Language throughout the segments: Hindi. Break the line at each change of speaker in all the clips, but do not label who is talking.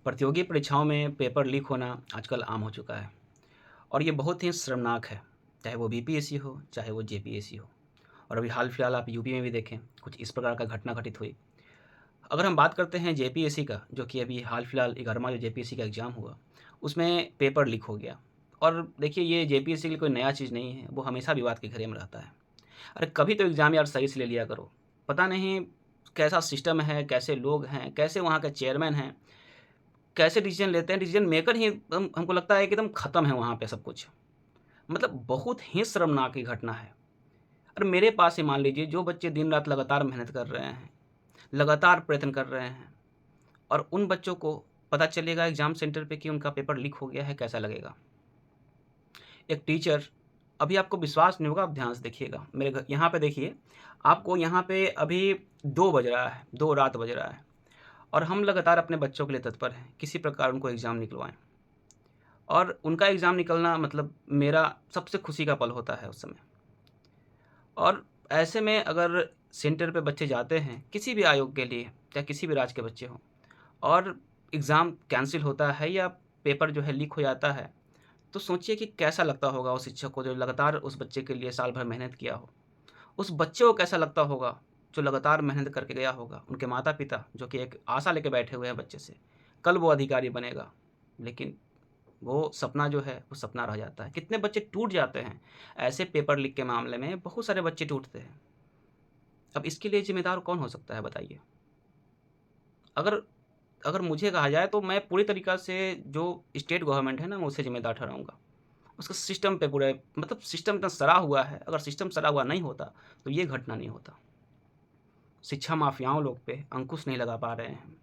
प्रतियोगी परीक्षाओं में पेपर लीक होना आजकल आम हो चुका है और ये बहुत ही शर्मनाक है, चाहे वो बीपीएससी हो, चाहे वो जेपीएससी हो। और अभी हाल-फिलहाल आप यूपी में भी देखें, कुछ इस प्रकार का घटना घटित हुई। अगर हम बात करते हैं जेपीएससी का, जो कि अभी हाल-फिलहाल 11वां जो जेपीएससी का एग्ज़ाम हुआ, उसमें पेपर लीक हो गया। और देखिए, ये जेपीएससी के लिए कोई नया चीज़ नहीं है, वो हमेशा विवाद के घेरे में रहता है। अरे कभी तो एग्ज़ाम यार सही से ले लिया करो। पता नहीं कैसा सिस्टम है, कैसे लोग हैं, कैसे वहाँ के चेयरमैन हैं, कैसे डिसीज़न लेते हैं, डिसीज़न मेकर ही एकदम हमको लगता है कि एकदम ख़त्म है वहाँ पे सब कुछ। मतलब बहुत ही शर्मनाक ये घटना है। और मेरे पास ही मान लीजिए जो बच्चे दिन-रात लगातार मेहनत कर रहे हैं, लगातार प्रयत्न कर रहे हैं और उन बच्चों को पता चलेगा एग्ज़ाम सेंटर पे कि उनका पेपर लीक हो गया है, कैसा लगेगा? एक टीचर अभी आपको विश्वास नहीं होगा, आप ध्यान से देखिएगा। मेरे घ यहाँ पे देखिए, आपको यहाँ पे अभी 2 बज रहा है, 2 रात बज रहा है और हम लगातार अपने बच्चों के लिए तत्पर हैं, किसी प्रकार उनको एग्ज़ाम निकलवाएँ। और उनका एग्ज़ाम निकलना मतलब मेरा सबसे खुशी का पल होता है उस समय। और ऐसे में अगर सेंटर पे बच्चे जाते हैं, किसी भी आयोग के लिए, चाहे किसी भी राज्य के बच्चे हों और एग्ज़ाम कैंसल होता है या पेपर जो है लीक हो जाता है, तो सोचिए कि कैसा लगता होगा उस शिक्षक को जो लगातार उस बच्चे के लिए साल भर मेहनत किया हो। उस बच्चे को कैसा लगता होगा जो लगातार मेहनत करके गया होगा। उनके माता-पिता जो कि एक आशा लेके बैठे हुए हैं बच्चे से, कल वो अधिकारी बनेगा। लेकिन वो सपना जो है, वो सपना रह जाता है। कितने बच्चे टूट जाते हैं, ऐसे पेपर लीक के मामले में बहुत सारे बच्चे टूटते हैं। अब इसके लिए ज़िम्मेदार कौन हो सकता है बताइए? अगर अगर मुझे कहा जाए तो मैं पूरी तरीक़ा से जो स्टेट गवर्नमेंट है ना, मैं उसे ज़िम्मेदार ठहराऊँगा। उसका सिस्टम पे पूरे मतलब सिस्टम इतना सड़ा हुआ है, अगर सिस्टम सड़ा हुआ नहीं होता, तो ये घटना नहीं होता। शिक्षा माफियाओं लोग पे अंकुश नहीं लगा पा रहे हैं।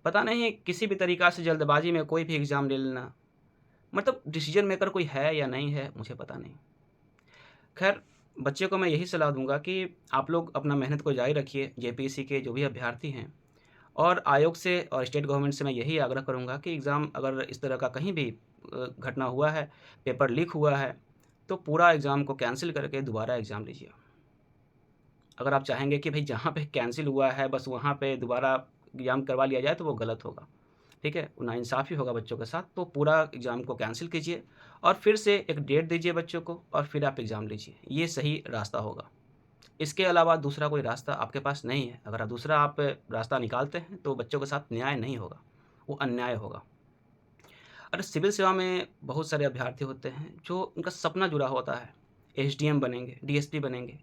पता नहीं किसी भी तरीक़ा से जल्दबाज़ी में कोई भी एग्ज़ाम ले लेना, मतलब डिसीज़न मेकर कोई है या नहीं है, मुझे पता नहीं। ख़ैर, बच्चे को मैं यही सलाह दूँगा कि आप लोग अपना मेहनत को जारी रखिए, जेपीएससी के जो भी अभ्यर्थी हैं और आयोग से और स्टेट गवर्नमेंट से मैं यही आग्रह करूँगा कि एग्ज़ाम अगर इस तरह का कहीं भी घटना हुआ है, पेपर लीक हुआ है, तो पूरा एग्ज़ाम को कैंसल करके दोबारा एग्ज़ाम लीजिए। अगर आप चाहेंगे कि भई जहाँ पे कैंसल हुआ है, बस वहाँ पे दोबारा एग्ज़ाम करवा लिया जाए, तो वो गलत होगा। ठीक है? नाइंसाफ़ी होगा बच्चों के साथ, तो पूरा एग्ज़ाम को कैंसल कीजिए और फिर से एक डेट दीजिए बच्चों को और फिर आप एग्ज़ाम लीजिए। ये सही रास्ता होगा। इसके अलावा दूसरा कोई रास्ता आपके पास नहीं है। अगर दूसरा आप रास्ता निकालते हैं, तो बच्चों के साथ न्याय नहीं होगा, वो अन्याय होगा। अरे सिविल सेवा में बहुत सारे अभ्यर्थी होते हैं, जो उनका सपना जुड़ा होता है, एसडीएम बनेंगे, डीएसपी बनेंगे,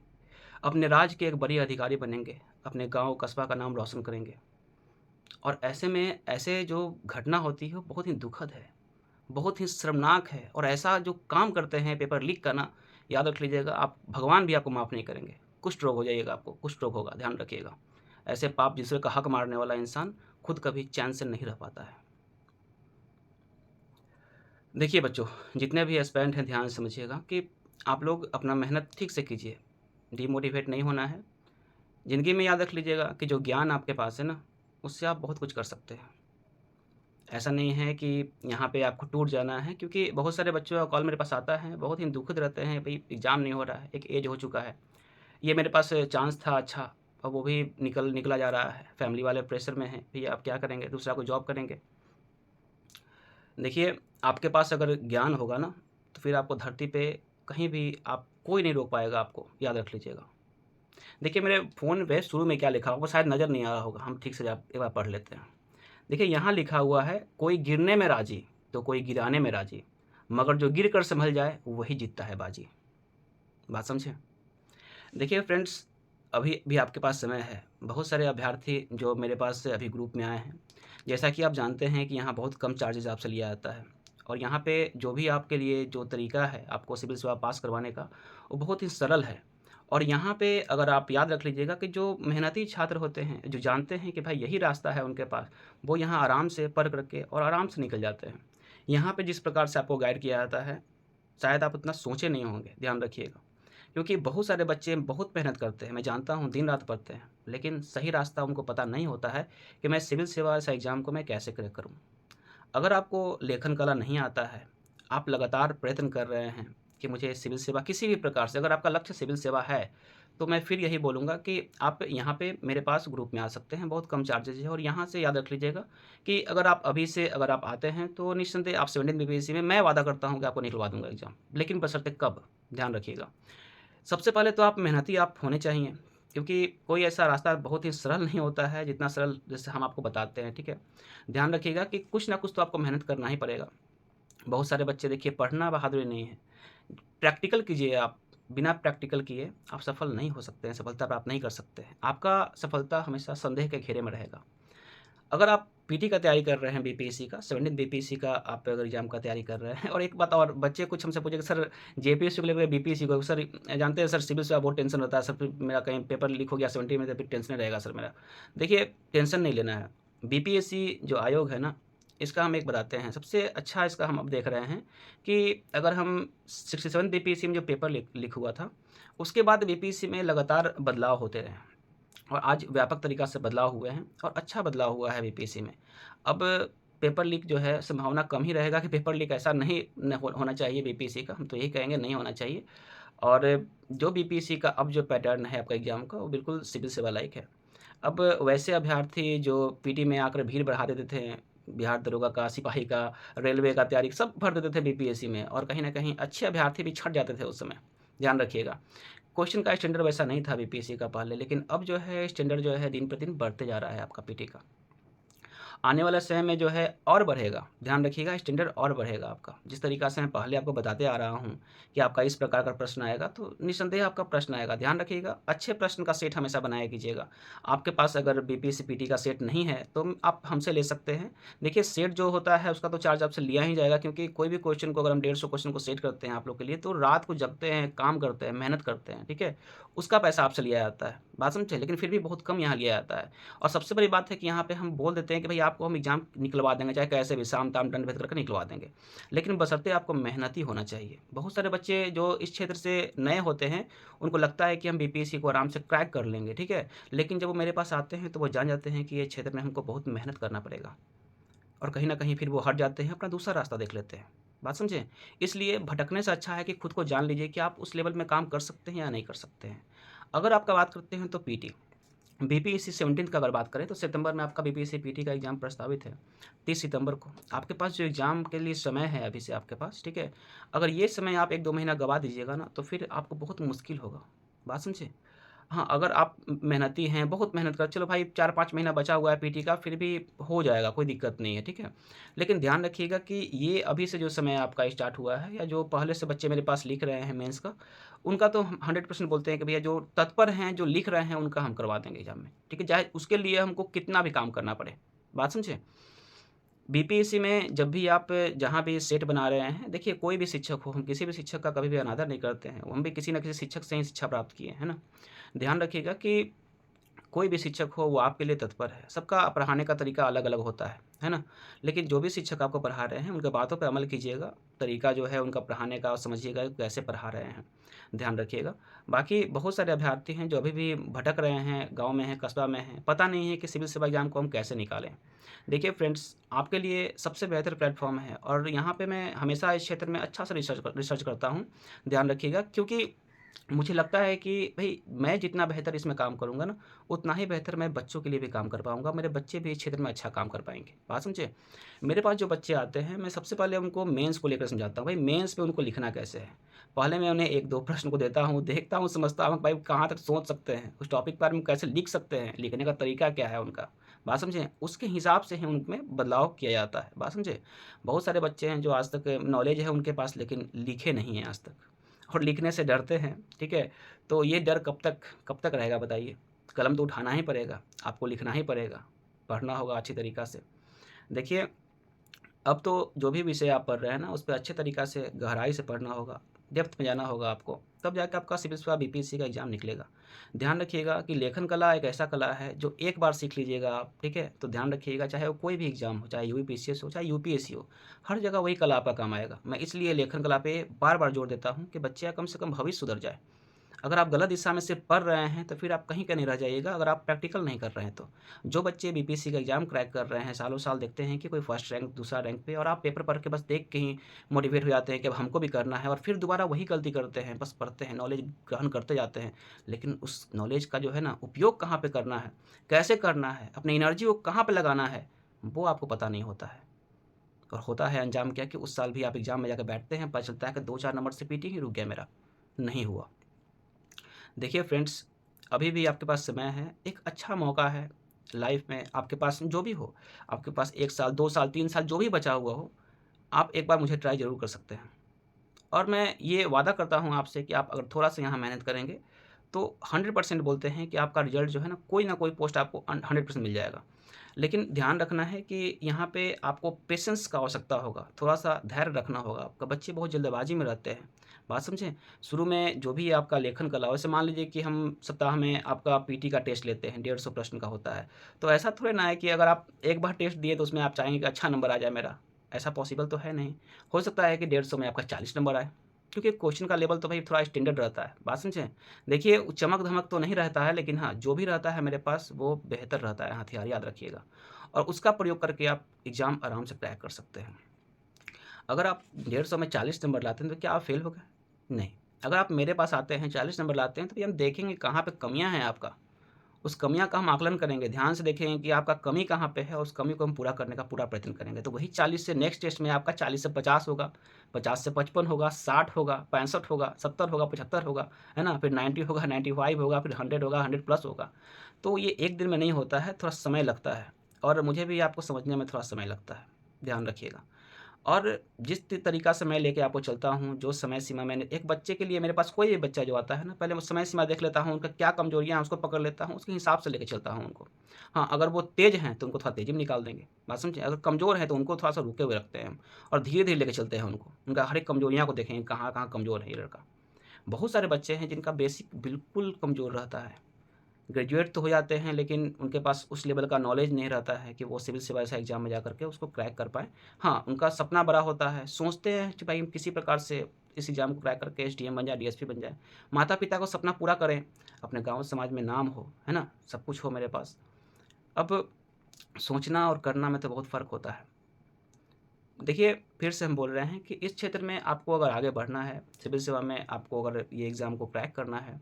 अपने राज्य के एक बड़े अधिकारी बनेंगे, अपने गाँव, कस्बा का नाम रोशन करेंगे। और ऐसे में ऐसे जो घटना होती है, वो बहुत ही दुखद है, बहुत ही शर्मनाक है और ऐसा जो काम करते हैं पेपर लीक करना, याद रख लीजिएगा आप भगवान भी आपको माफ़ नहीं करेंगे। कुष्ठ रोग हो जाइएगा आपको, कुष्ठ रोग होगा, ध्यान रखिएगा। ऐसे पाप दूसरे का हक मारने वाला इंसान खुद कभी चैन से नहीं रह पाता है। देखिए बच्चों, जितने भी एस्पिरेंट हैं ध्यान से समझिएगा कि आप लोग अपना मेहनत ठीक से कीजिए, डिमोटिवेट नहीं होना है। ज़िंदगी में याद रख लीजिएगा कि जो ज्ञान आपके पास है ना, उससे आप बहुत कुछ कर सकते हैं। ऐसा नहीं है कि यहाँ पे आपको टूट जाना है क्योंकि बहुत सारे बच्चों का कॉल मेरे पास आता है, बहुत ही दुखित रहते हैं, भई एग्ज़ाम नहीं हो रहा है, एक एज हो चुका है। ये मेरे पास चांस था अच्छा और वो भी निकला जा रहा है। फैमिली वाले प्रेशर में हैं, भैया आप क्या करेंगे? दूसरा कोई जॉब करेंगे। देखिए, आपके पास अगर ज्ञान होगा ना, तो फिर आपको धरती पे कहीं भी आप कोई नहीं रोक पाएगा आपको, याद रख लीजिएगा। देखिए मेरे फ़ोन पे शुरू में क्या लिखा होगा शायद नज़र नहीं आ रहा होगा, हम ठीक से एक बार पढ़ लेते हैं। देखिए यहाँ लिखा हुआ है, कोई गिरने में राज़ी, तो कोई गिराने में राज़ी, मगर जो गिर कर सँभल जाए, वही जीतता है बाजी। बात समझे? देखिए फ्रेंड्स, अभी भी आपके पास समय है। बहुत सारे अभ्यर्थी जो मेरे पास से अभी ग्रुप में आए हैं, जैसा कि आप जानते हैं कि यहाँ बहुत कम चार्जेज़ आपसे लिया जाता है और यहाँ पे जो भी आपके लिए जो तरीका है आपको सिविल सेवा पास करवाने का, वो बहुत ही सरल है। और यहाँ पे अगर आप याद रख लीजिएगा कि जो मेहनती छात्र होते हैं, जो जानते हैं कि भाई यही रास्ता है उनके पास, वो यहाँ आराम से पढ़ करके और आराम से निकल जाते हैं। यहाँ पे जिस प्रकार से आपको गाइड किया जाता है, शायद आप उतना सोचे नहीं होंगे, ध्यान रखिएगा। क्योंकि बहुत सारे बच्चे बहुत मेहनत करते हैं, मैं जानता हूँ दिन-रात पढ़ते हैं, लेकिन सही रास्ता उनको पता नहीं होता है कि मैं सिविल सेवा जैसा एग्ज़ाम को मैं कैसे क्रैक करूँ। अगर आपको लेखन कला नहीं आता है, आप लगातार प्रयत्न कर रहे हैं, कि मुझे सिविल सेवा किसी भी प्रकार से, अगर आपका लक्ष्य सिविल सेवा है, तो मैं फिर यही बोलूँगा कि आप यहाँ पे मेरे पास ग्रुप में आ सकते हैं, बहुत कम चार्जेज़ है। और यहाँ से याद रख लीजिएगा कि अगर आप अभी से अगर आप आते हैं, तो निस्संदेह आप 17 बीपीएससी में मैं वादा करता हूँ कि आपको निकलवा दूँगा एग्ज़ाम, लेकिन बशर्ते कब? ध्यान रखिएगा। सबसे पहले तो आप मेहनती आप होने चाहिए, क्योंकि कोई ऐसा रास्ता बहुत ही सरल नहीं होता है, जितना सरल जैसे हम आपको बताते हैं, ठीक है? ध्यान रखिएगा कि कुछ ना कुछ तो आपको मेहनत करना ही पड़ेगा। बहुत सारे बच्चे देखिए पढ़ना बहादुरी नहीं है। प्रैक्टिकल कीजिए आप, बिना प्रैक्टिकल किए आप सफल नहीं हो सकते हैं, सफलता प्राप्त नहीं कर सकते हैं। आपका सफलता हमेशा संदेह के घेरे में रहेगा। अगर आप पीटी का तैयारी कर रहे हैं बीपीएससी का, 17 बीपीएससी का आप अगर एग्ज़ाम का तैयारी कर रहे हैं, और एक बात और, बच्चे कुछ हमसे पूछे कि सर जेपीएससी को लेकर बीपीएससी को, सर जानते हैं सर सिविल से बहुत टेंशन होता है सर, फिर मेरा कहीं पेपर लीक हो गया 70 में तो फिर टेंशन रहेगा सर मेरा। देखिए टेंशन नहीं लेना है। बीपीएससी जो आयोग है ना, इसका हम एक बताते हैं, सबसे अच्छा इसका हम अब देख रहे हैं कि अगर हम 67 बीपीएससी में जो पेपर लीक हुआ था, उसके बाद बीपीएससी में लगातार बदलाव होते रहे। और आज व्यापक तरीक़ा से बदलाव हुए हैं और अच्छा बदलाव हुआ है बीपीएससी में। अब पेपर लीक जो है संभावना कम ही रहेगा कि पेपर लीक ऐसा नहीं न होना चाहिए बीपीएससी का, हम तो यही कहेंगे नहीं होना चाहिए। और जो बीपीएससी का अब जो पैटर्न है आपका एग्ज़ाम का, वो बिल्कुल सिविल सेवा लाइक है। अब वैसे अभ्यर्थी जो पीटी में आकर भीड़ बढ़ा देते थे, बिहार दरोगा का, सिपाही का, रेलवे का तैयारी सब भर देते थे बीपीएससी में, और कहीं न कहीं अच्छे अभ्यर्थी भी छँट जाते थे उस समय। ध्यान रखिएगा। क्वेश्चन का स्टैंडर्ड वैसा नहीं था बीपीएससी का पहले, लेकिन अब जो है स्टैंडर्ड जो है दिन प्रतिदिन बढ़ते जा रहा है आपका पीटी का। आने वाले समय में जो है और बढ़ेगा, ध्यान रखिएगा स्टैंडर्ड और बढ़ेगा आपका। जिस तरीक़ा से मैं पहले आपको बताते आ रहा हूँ कि आपका इस प्रकार का प्रश्न आएगा, तो निस्संदेह आपका प्रश्न आएगा। ध्यान रखिएगा, अच्छे प्रश्न का सेट हमेशा बनाया कीजिएगा। आपके पास अगर बीपीएससी पीटी का सेट नहीं है, तो आप हमसे ले सकते हैं। देखिए सेट जो होता है उसका तो चार्ज आपसे लिया ही जाएगा, क्योंकि कोई भी क्वेश्चन को अगर हम 150 क्वेश्चन को सेट करते हैं आप लोग के लिए, तो रात को जगते हैं, काम करते हैं, मेहनत करते हैं, ठीक है? उसका पैसा आपसे लिया जाता है, बात समझे? लेकिन फिर भी बहुत कम यहाँ लिया जाता है। और सबसे बड़ी बात है कि यहाँ पे हम बोल देते हैं कि भई आपको हम एग्ज़ाम निकलवा देंगे, चाहे कैसे भी साम-ताम, दंड-भेद करके निकलवा देंगे। लेकिन बशर्ते आपको मेहनती होना चाहिए। बहुत सारे बच्चे जो इस क्षेत्र से नए होते हैं, उनको लगता है कि हम बीपीएससी को आराम से क्रैक कर लेंगे, ठीक है? लेकिन जब वो मेरे पास आते हैं, तो वो जान जाते हैं कि ये क्षेत्र में हमको बहुत मेहनत करना पड़ेगा, और कहीं न कहीं फिर वो हट जाते हैं, अपना दूसरा रास्ता देख लेते हैं। बात समझे? इसलिए भटकने से अच्छा है कि खुद को जान लीजिए कि आप उस लेवल में काम कर सकते हैं या नहीं कर सकते हैं। अगर आपका बात करते हैं तो पीटी। बीपीएससी 17th का अगर बात करें, तो सितंबर में आपका बीपीएससी पीटी का एग्ज़ाम प्रस्तावित है, 30 सितंबर को। आपके पास जो एग्ज़ाम के लिए समय है अभी से आपके पास, ठीक है? अगर ये समय आप 1-2 महीना गँवा दीजिएगा ना, तो फिर आपको बहुत मुश्किल होगा। बात समझे? हाँ, अगर आप मेहनती हैं, बहुत मेहनत कर, चलो भाई 4-5 महीना बचा हुआ है पीटी का, फिर भी हो जाएगा, कोई दिक्कत नहीं है, ठीक है? लेकिन ध्यान रखिएगा कि ये अभी से जो समय आपका स्टार्ट हुआ है, या जो पहले से बच्चे मेरे पास लिख रहे हैं मेंस का, उनका तो हम 100% बोलते हैं कि भैया जो तत्पर हैं, जो लिख रहे हैं, उनका हम करवा देंगे एग्ज़ाम में, ठीक है? चाहे उसके लिए हमको कितना भी काम करना पड़े। बात समझे? बीपीएससी में जब भी आप जहाँ भी सेट बना रहे हैं, देखिए कोई भी शिक्षक हो, हम किसी भी शिक्षक का कभी भी अनादर नहीं करते हैं। हम भी किसी न किसी शिक्षक से ही शिक्षा प्राप्त किए हैं, है ना? ध्यान रखिएगा कि कोई भी शिक्षक हो वो आपके लिए तत्पर है। सबका पढ़ाने का तरीका अलग-अलग होता है ना? लेकिन जो भी शिक्षक आपको पढ़ा रहे हैं, उनकी बातों पे अमल कीजिएगा। तरीका जो है उनका पढ़ाने का समझिएगा कि कैसे पढ़ा रहे हैं, ध्यान रखिएगा। बाकी बहुत सारे अभ्यर्थी हैं जो अभी भी भटक रहे हैं, गाँव में हैं, कस्बा में हैं, पता नहीं है कि सिविल सेवा एग्ज़ाम को हम कैसे निकालें। देखिए फ्रेंड्स, आपके लिए सबसे बेहतर प्लेटफ़ॉर्म है, और यहाँ पे मैं हमेशा इस क्षेत्र में अच्छा सा रिसर्च करता हूँ। ध्यान रखिएगा, क्योंकि मुझे लगता है कि भई मैं जितना बेहतर इसमें काम करूँगा ना, उतना ही बेहतर मैं बच्चों के लिए भी काम कर पाऊँगा, मेरे बच्चे भी इस क्षेत्र में अच्छा काम कर पाएँगे। बात समझे? मेरे पास जो बच्चे आते हैं, मैं सबसे पहले उनको मेंस को लेकर समझाता हूँ, भई मेंस में उनको लिखना कैसे है। पहले मैं उन्हें 1-2 प्रश्न को देता हूँ, देखता हूँ, समझता हूँ भाई कहाँ तक सोच सकते हैं, उस टॉपिक के बारे में कैसे लिख सकते हैं, लिखने का तरीका क्या है उनका। बात समझे? उसके हिसाब से ही उनमें बदलाव किया जाता है। बात समझे? बहुत सारे बच्चे हैं जो आज तक नॉलेज है उनके पास, लेकिन लिखे नहीं हैं आज तक, और लिखने से डरते हैं, ठीक है? तो ये डर कब तक रहेगा बताइए? कलम तो उठाना ही पड़ेगा, आपको लिखना ही पड़ेगा, पढ़ना होगा अच्छी तरीक़ा से। देखिए, अब तो जो भी विषय आप पढ़ रहे हैं ना, उस पे अच्छे तरीक़ा से गहराई से पढ़ना होगा, डेप्थ में जाना होगा आपको, तब जाके आपका सिविल सेवा बीपीएससी का एग्ज़ाम निकलेगा। ध्यान रखिएगा कि लेखन कला एक ऐसा कला है जो एक बार सीख लीजिएगा आप, ठीक है? तो ध्यान रखिएगा, चाहे वो कोई भी एग्ज़ाम हो, चाहे यूपीएससी हो, चाहे यूपीएससी हो, हर जगह वही कला आपका काम आएगा। मैं इसलिए लेखन कला पे बार-बार जोर देता हूँ कि बच्चे का कम से कम भविष्य सुधर जाए। अगर आप गलत दिशा में से पढ़ रहे हैं तो फिर आप कहीं का नहीं रह जाइएगा अगर आप प्रैक्टिकल नहीं कर रहे हैं तो। जो बच्चे बीपीएससी का एग्ज़ाम क्रैक कर रहे हैं, सालों-साल देखते हैं कि कोई फर्स्ट रैंक, दूसरा रैंक पे और आप पेपर पढ़ के बस देख के ही मोटिवेट हो जाते हैं कि अब हमको भी करना है और फिर दोबारा वही गलती करते हैं, बस पढ़ते हैं, नॉलेज ग्रहण करते जाते हैं। लेकिन उस नॉलेज का जो है ना उपयोग कहाँ पे करना है, कैसे करना है, अपनी एनर्जी को कहाँ पे लगाना है, वो आपको पता नहीं होता है। और होता है अंजाम क्या कि उस साल भी आप एग्ज़ाम में जाकर बैठते हैं, पता चलता है कि 2-4 नंबर से पीटी ही रुक गया मेरा, नहीं हुआ। देखिए फ्रेंड्स, अभी भी आपके पास समय है, एक अच्छा मौका है लाइफ में आपके पास जो भी हो, आपके पास 1 साल, 2 साल, 3 साल जो भी बचा हुआ हो, आप एक बार मुझे ट्राई ज़रूर कर सकते हैं। और मैं ये वादा करता हूँ आपसे कि आप अगर थोड़ा-सा यहाँ मेहनत करेंगे, तो 100% बोलते हैं कि आपका रिज़ल्ट जो है ना कोई पोस्ट आपको 100% मिल जाएगा। लेकिन ध्यान रखना है कि यहाँ पे आपको पेशेंस का आवश्यकता होगा, थोड़ा-सा धैर्य रखना होगा आपका। बच्चे बहुत जल्दबाज़ी में रहते हैं, बात समझे? शुरू में जो भी आपका लेखन कला हो, जैसे मान लीजिए कि हम सप्ताह में आपका पीटी का टेस्ट लेते हैं, 150 प्रश्न का होता है। तो ऐसा थोड़ी ना है कि अगर आप एक बार टेस्ट दिए तो उसमें आप चाहेंगे कि अच्छा नंबर आ जाए मेरा, ऐसा पॉसिबल तो है नहीं। हो सकता है कि 150 में आपका 40 नंबर आए, क्योंकि क्वेश्चन का लेवल तो भाई थोड़ा स्टैंडर्ड रहता है, बात समझे? देखिए चमक-धमक तो नहीं रहता है, लेकिन हाँ, जो भी रहता है मेरे पास वो बेहतर रहता है हथियार, याद रखिएगा। और उसका प्रयोग करके आप एग्ज़ाम आराम से क्रैक कर सकते हैं। अगर आप 150 में 40 नंबर लाते हैं तो क्या आप फेल हो गए? नहीं। अगर आप मेरे पास आते हैं 40 नंबर लाते हैं तो भई हम देखेंगे कहाँ पे कमियाँ हैं आपका। उस कमियाँ का हम आकलन करेंगे, ध्यान से देखेंगे कि आपका कमी कहाँ पे है और उस कमी को हम पूरा करने का पूरा प्रयत्न करेंगे। तो वही 40 से नेक्स्ट टेस्ट में आपका 40 से 50 होगा, 50 से 55 होगा, 60 होगा, 65 होगा, 70 होगा, 75 होगा, है ना? फिर 90 होगा, 95 होगा, फिर 100 होगा, 100 प्लस होगा। तो ये एक दिन में नहीं होता है, थोड़ा समय लगता है और मुझे भी आपको समझने में थोड़ा समय लगता है, ध्यान रखिएगा। और जिस तरीक़ा से मैं लेके आपको चलता हूँ, जो समय सीमा मैंने एक बच्चे के लिए मेरे पास कोई भी बच्चा जो आता है ना, पहले मैं समय सीमा देख लेता हूँ, उनका क्या कमज़ोरियाँ हैं, उसको पकड़ लेता हूँ, उसके हिसाब से लेके चलता हूँ उनको। हाँ, अगर वो तेज़ हैं, तो उनको थोड़ा तेज़ी में निकाल देंगे, बात समझे? अगर कमज़ोर हैं, तो उनको थोड़ा-सा रुके हुए रखते हैं हम और धीरे-धीरे लेके चलते हैं उनको। उनका हर एक कमज़ोरियाँ को देखेंगे, कहाँ-कहाँ कमज़ोर है ये लड़का। बहुत सारे बच्चे हैं जिनका बेसिक बिल्कुल कमज़ोर रहता है। ग्रेजुएट तो हो जाते हैं लेकिन उनके पास उस लेवल का नॉलेज नहीं रहता है कि वो सिविल सेवा जैसा एग्ज़ाम में जा कर के उसको क्रैक कर पाएँ। हाँ, उनका सपना बड़ा होता है, सोचते हैं कि भाई हम किसी प्रकार से इस एग्ज़ाम को क्रैक करके एसडीएम बन जाए, डीएसपी बन जाए। माता-पिता को सपना पूरा करें, अपने गाँव समाज में नाम हो, है ना? सब कुछ हो मेरे पास। अब सोचना और करना में तो बहुत फ़र्क होता है। देखिए, फिर से हम बोल रहे हैं कि इस क्षेत्र में आपको अगर आगे बढ़ना है, सिविल सेवा में आपको अगर ये एग्ज़ाम को क्रैक करना है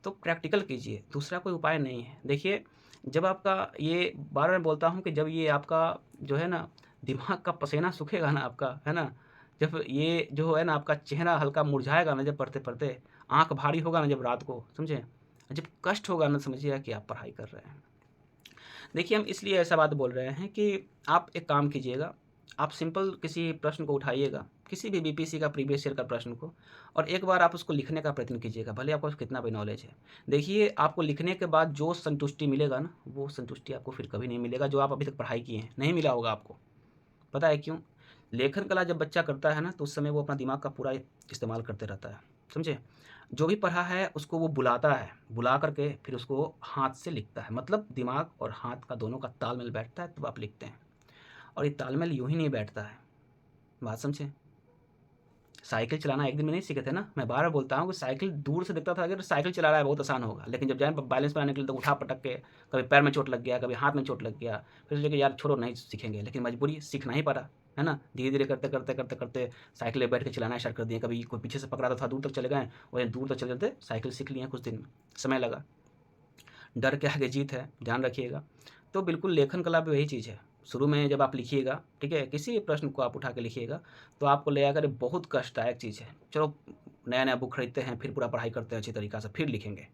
तो प्रैक्टिकल कीजिए, दूसरा कोई उपाय नहीं है। देखिए, जब आपका ये बार-बार बोलता हूँ कि जब ये आपका जो है ना दिमाग का पसीना सूखेगा ना आपका, है ना? जब ये जो है ना आपका चेहरा हल्का मुरझाएगा ना जब पढ़ते-पढ़ते, आँख भारी होगा ना जब रात को, समझे? जब कष्ट होगा ना समझिए कि आप पढ़ाई कर रहे हैं। देखिए, हम इसलिए ऐसा बात बोल रहे हैं कि आप एक काम कीजिएगा, आप सिंपल किसी प्रश्न को उठाइएगा, किसी भी बीपीएससी का प्रीवियस ईयर का प्रश्न को और एक बार आप उसको लिखने का प्रयत्न कीजिएगा, भले आपको कितना भी नॉलेज है। देखिए, आपको लिखने के बाद जो संतुष्टि मिलेगा ना, वो संतुष्टि आपको फिर कभी नहीं मिलेगा, जो आप अभी तक पढ़ाई किए हैं, नहीं मिला होगा आपको। पता है क्यों? लेखन कला जब बच्चा करता है ना, तो उस समय वो अपना दिमाग का पूरा इस्तेमाल करते रहता है, समझे? जो भी पढ़ा है, उसको वो बुलाता है, बुला कर के फिर उसको हाथ से लिखता है, मतलब दिमाग और हाथ का दोनों का तालमेल बैठता है, तब आप लिखते हैं। और ये तालमेल यूँ ही नहीं बैठता है, बात समझे? साइकिल चलाना एक दिन में नहीं सीखे थे ना, मैं बार-बार बोलता हूँ कि साइकिल दूर से दिखता था अगर साइकिल चला रहा है बहुत आसान होगा, लेकिन जब जाएँ बैलेंस बनाने के लिए तो उठा-पटक के कभी पैर में चोट लग गया, कभी हाथ में चोट लग गया, फिर सोचे कि यार छोड़ो नहीं सीखेंगे, लेकिन मजबूरी सीखना ही पड़ा, है ना? धीरे-धीरे करते-करते साइकिल पे बैठ के चलाना स्टार्ट कर दिए, कभी कोई पीछे से पकड़ा तो थोड़ा दूर तक चले गए, वहीं दूर तक चलते साइकिल सीख लिए कुछ दिन में, समय लगा। डर के आगे जीत है, ध्यान रखिएगा। तो बिल्कुल लेखन कला भी वही चीज़ है। शुरू में जब आप लिखिएगा, ठीक है? किसी भी प्रश्न को आप उठा के लिखिएगा, तो आपको लगेगा अरे बहुत कष्टदायक चीज़ है। चलो नया-नया बुक खरीदते हैं, फिर पूरा पढ़ाई करते हैं अच्छी तरीक़ा से, फिर लिखेंगे।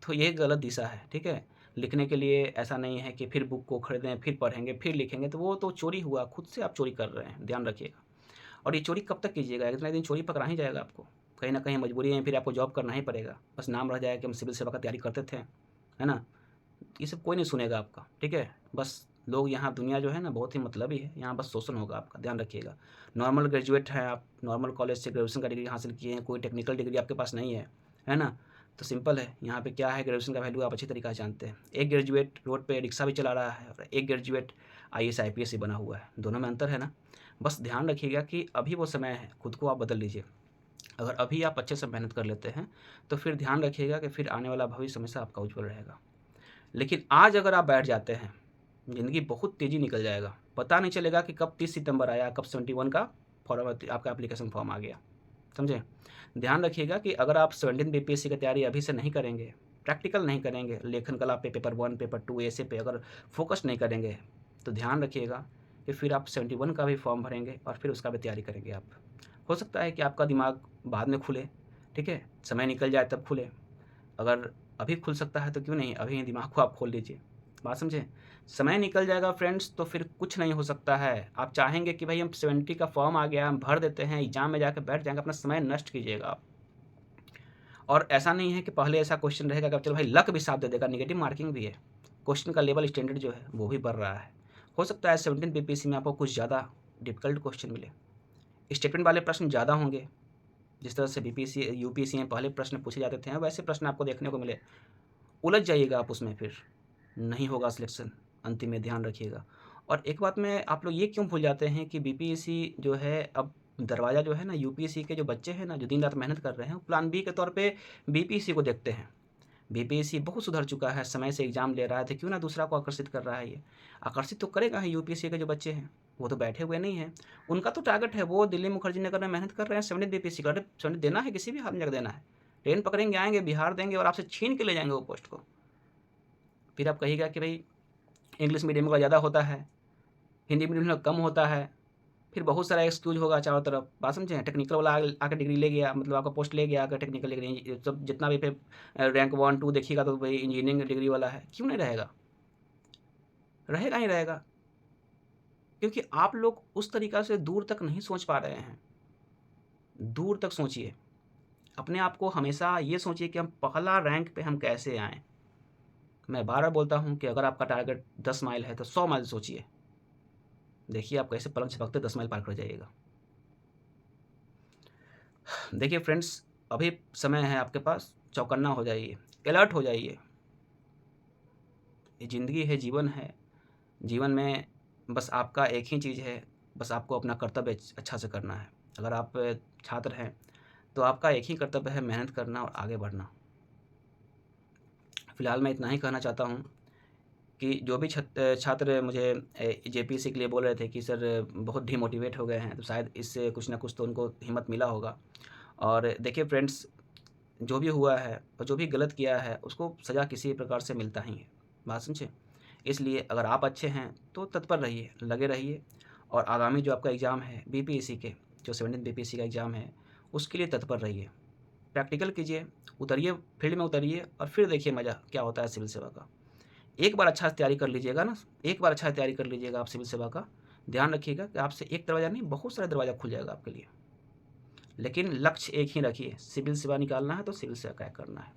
तो ये गलत दिशा है, ठीक है? लिखने के लिए ऐसा नहीं है कि फिर बुक को खरीदें, फिर पढ़ेंगे, फिर लिखेंगे, तो वो तो चोरी हुआ, खुद से आप चोरी कर रहे हैं, ध्यान रखिएगा। और ये चोरी कब तक कीजिएगा? एक ना एक दिन चोरी पकड़ा ही जाएगा आपको। कहीं न कहीं मजबूरी है, फिर आपको जॉब करना ही पड़ेगा। बस नाम रह जाएगा कि हम सिविल सेवा का तैयारी करते थे, है ना? ये सब कोई नहीं सुनेगा आपका, ठीक है? बस लोग यहाँ दुनिया जो है ना बहुत ही मतलबी है, यहाँ बस शोषण होगा आपका, ध्यान रखिएगा। नॉर्मल ग्रेजुएट हैं आप, नॉर्मल कॉलेज से ग्रेजुएशन का डिग्री हासिल किए हैं, कोई टेक्निकल डिग्री आपके पास नहीं है ना? तो सिंपल है, यहाँ पे क्या है ग्रेजुएशन का वैल्यू आप अच्छी तरीक़े से जानते हैं। एक ग्रेजुएट रोड पे रिक्शा भी चला रहा है और एक ग्रेजुएट आईएएस, आईपीएस ही बना हुआ है, दोनों में अंतर है ना? बस ध्यान रखिएगा कि अभी वो समय है, खुद को आप बदल लीजिए। अगर अभी आप अच्छे से मेहनत कर लेते हैं तो फिर ध्यान रखिएगा कि फिर आने वाला भविष्य हमेशा आपका उज्ज्वल रहेगा। लेकिन आज अगर आप बैठ जाते हैं, ज़िंदगी बहुत तेज़ी निकल जाएगा, पता नहीं चलेगा कि कब 30 सितंबर आया, कब 71 का फॉर्म आपका एप्लीकेशन फॉर्म आ गया, समझे? ध्यान रखिएगा कि अगर आप 17 बीपीएससी की तैयारी अभी से नहीं करेंगे, प्रैक्टिकल नहीं करेंगे, लेखन कला पे पेपर 1, पेपर 2 ऐसे पे अगर फोकस नहीं करेंगे, तो ध्यान रखिएगा कि फिर आप 71 का भी फॉर्म भरेंगे और फिर उसका भी तैयारी करेंगे आप। हो सकता है कि आपका दिमाग बाद में खुले, ठीक है? समय निकल जाए तब खुले। अगर अभी खुल सकता है तो क्यों नहीं, अभी दिमाग को आप खोल लीजिए। बात समझे? समय निकल जाएगा फ्रेंड्स तो फिर कुछ नहीं हो सकता है। आप चाहेंगे कि भाई हम 70 का फॉर्म आ गया, हम भर देते हैं, एग्ज़ाम में जाके बैठ जाएँगे, अपना समय नष्ट कीजिएगा आप। और ऐसा नहीं है कि पहले ऐसा क्वेश्चन रहेगा कि चलो भाई लक भी साथ दे देगा, नेगेटिव मार्किंग भी है। क्वेश्चन का लेवल स्टैंडर्ड जो है वो भी बढ़ रहा है। हो सकता है 17 बीपीएससी में आपको कुछ ज़्यादा डिफ़िकल्ट क्वेश्चन मिले। स्टेटमेंट वाले प्रश्न ज़्यादा होंगे। जिस तरह से बीपीएससी, यूपीएससी में पहले प्रश्न पूछे जाते थे, वैसे प्रश्न आपको देखने को मिले। उलझ जाइएगा आप उसमें, फिर नहीं होगा सिलेक्शन अंतिम में, ध्यान रखिएगा। और एक बात में आप लोग ये क्यों भूल जाते हैं कि बीपीएससी जो है अब दरवाज़ा जो है ना, यूपीएससी के जो बच्चे हैं ना, जो दिन रात मेहनत कर रहे हैं, प्लान बी के तौर पे बीपीएससी को देखते हैं। बीपीएससी बहुत सुधर चुका है, समय से एग्ज़ाम ले रहा है, तो क्यों ना दूसरा को आकर्षित कर रहा है ये। आकर्षित तो करेगा ही, यूपीएससी के जो बच्चे हैं, वो तो बैठे हुए नहीं हैं। उनका तो टारगेट है, वो दिल्ली मुखर्जी नगर में मेहनत कर रहे हैं, 70 बीपीएससी का। अरे 70 देना है, किसी भी हाल में जाकर देना है। ट्रेन पकड़ेंगे, आएँगे, बिहार देंगे और आपसे छीन के ले जाएँगे वो पोस्ट को। फिर आप कहिएगा कि भई इंग्लिश मीडियम का ज़्यादा होता है, हिंदी मीडियम में कम होता है। फिर बहुत सारा एक्सक्यूज़ होगा चारों तरफ। बात समझे? टेक्निकल वाला आके डिग्री ले गया, मतलब आपका पोस्ट ले गया आकर टेक्निकल डिग्री, सब जितना भी पे रैंक 1, 2 देखिएगा तो भाई इंजीनियरिंग डिग्री वाला है। क्यों नहीं रहेगा? रहेगा ही रहेगा। क्योंकि आप लोग उस तरीक़ा से दूर तक नहीं सोच पा रहे हैं। दूर तक सोचिए। अपने आप को हमेशा ये सोचिए कि हम पहला रैंक पे हम कैसे आएँ। मैं बार-बार बोलता हूँ कि अगर आपका टारगेट 10 माइल है तो 100 माइल सोचिए। देखिए आप कैसे पलंग झपकते 10 माइल पार कर जाइएगा। देखिए फ्रेंड्स, अभी समय है आपके पास, चौकन्ना हो जाइए, अलर्ट हो जाइए। ये ज़िंदगी है, जीवन है। जीवन में बस आपका एक ही चीज़ है, बस आपको अपना कर्तव्य अच्छा से करना है। अगर आप छात्र हैं, तो आपका एक ही कर्तव्य है, मेहनत करना और आगे बढ़ना। फ़िलहाल मैं इतना ही कहना चाहता हूँ कि जो भी छात्र मुझे जेपीएससी के लिए बोल रहे थे कि सर बहुत डिमोटिवेट हो गए हैं, तो शायद इससे कुछ ना कुछ तो उनको हिम्मत मिला होगा। और देखिए फ्रेंड्स, जो भी हुआ है और जो भी गलत किया है, उसको सज़ा किसी प्रकार से मिलता ही है। बात समझे? इसलिए अगर आप अच्छे हैं तो तत्पर रहिए, लगे रहिए और आगामी जो आपका एग्ज़ाम है बीपीएससी के, जो 17 बीपीएससी का एग्ज़ाम है, उसके लिए तत्पर रहिए। प्रैक्टिकल कीजिए, उतरिए, फील्ड में उतरिए और फिर देखिए मज़ा क्या होता है सिविल सेवा का। एक बार अच्छा से तैयारी कर लीजिएगा ना, एक बार अच्छा से तैयारी कर लीजिएगा आप सिविल सेवा का, ध्यान रखिएगा कि आपसे एक दरवाज़ा नहीं, बहुत सारे दरवाज़ा खुल जाएगा आपके लिए। लेकिन लक्ष्य एक ही रखिए, सिविल सेवा निकालना है तो सिविल सेवा क्रैक करना है।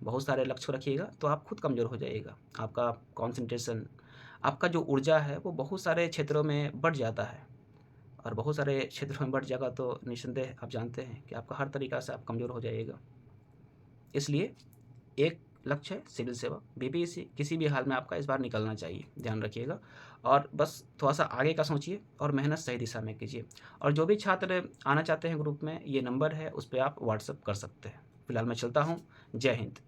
बहुत सारे लक्ष्य रखिएगा तो आप खुद कमज़ोर हो जाइएगा। आपका कॉन्सन्ट्रेशन, आपका जो ऊर्जा है वो बहुत सारे क्षेत्रों में बढ़ जाता है और बहुत सारे क्षेत्रों में बढ़ जाएगा तो निस्संदेह आप जानते हैं कि आपका हर तरीक़ा से आप कमज़ोर हो जाइएगा। इसलिए एक लक्ष्य है सिविल सेवा, बीपीएससी किसी भी हाल में आपका इस बार निकलना चाहिए, ध्यान रखिएगा। और बस थोड़ा-सा आगे का सोचिए और मेहनत सही दिशा में कीजिए। और जो भी छात्र आना चाहते हैं ग्रुप में, ये नंबर है, उस पे आप व्हाट्सएप कर सकते हैं। फिलहाल मैं चलता हूँ। जय हिंद।